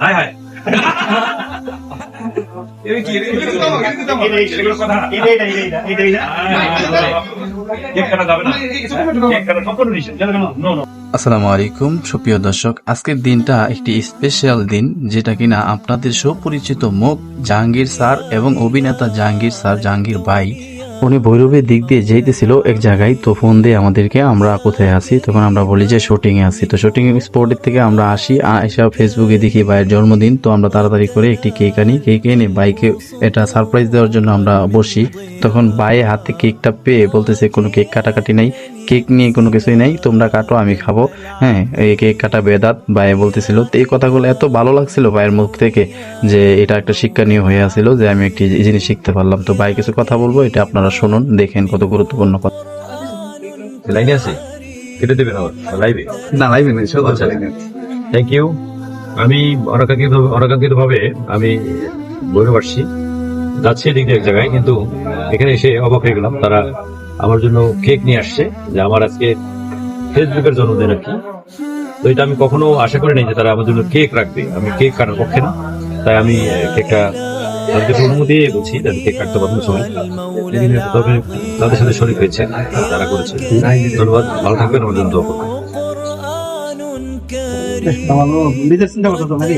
High high আসসালামু আলাইকুম সুপ্রিয় দর্শক, আজকের দিনটা একটি স্পেশাল দিন, যেটা কিনা আপনাদের সুপরিচিত মুখ জাহাঙ্গীর স্যার এবং অভিনেতা জাহাঙ্গীর স্যার, জাহাঙ্গীর ভাই, উনি ভৈরবের দিক দিয়ে যেতেছিল এক জায়গায়। তো ফোন দিয়ে আমাদেরকে আমরা কোথায় আছি, তখন আমরা বলি যে শুটিং এ আছি। তো শুটিং স্পটের থেকে আমরা আসি, এসে ফেসবুকে দেখি ভাইয়ের জন্মদিন। তো আমরা তাড়াতাড়ি করে একটি কেক আনি, কেক এনে বাইকে এটা সারপ্রাইজ দেওয়ার জন্য আমরা বসি। তখন ভাইয়ের হাতে কেকটা পেয়ে বলতেছে কোনো কেক কাটাকাটি নাই, কেক নিয়ে কোনো কিছুই নাই, তোমরা কাটো আমি খাবো। হ্যাঁ, এই কেক কাটা বেদাত ভাই বলতেছিল। তো এই কথাগুলো এত ভালো লাগছিল ভাইয়ের মুখ থেকে, যে এটা একটা শিক্ষণীয় হয়ে আসছিল, যে আমি একটি জিনিস শিখতে পারলাম। তো ভাই কিছু কথা বলবো, এটা আপনারা শুনুন, দেখেন কত গুরুত্বপূর্ণ কথা। লাইনে আছে কেটে দেবেন আবার লাইভে? না লাইভে নেই, সব আচ্ছা থ্যাংক ইউ। আমি অনাকাঙ্ক্ষিত ভাবে আমি বইরে পারছি যাচ্ছি এদিক দিয়ে এক জায়গায়, কিন্তু এখানে এসে অবাক হয়ে গেলাম। তারা আমার জন্য কেক নিয়ে আসছে, যে আমার আজকে ফেসবুকের জন্মদিন আর কি। তো এটা আমি কখনো আশা করি নাই যে তারা আমার জন্য কেক রাখবে। আমি কেক কাটার পক্ষে না, তাই আমি কেকটা তাদের অনুমতি দিয়ে বলছি তাদের কেক কাটতে পারবো সময়। তবে তাদের সাথে শরীর হয়েছে, তারা করেছে। ধন্যবাদ, ভালো থাকবেন, আমার জন্য দোয়া করবেন। নিজের চিন্তা করতে তো নাকি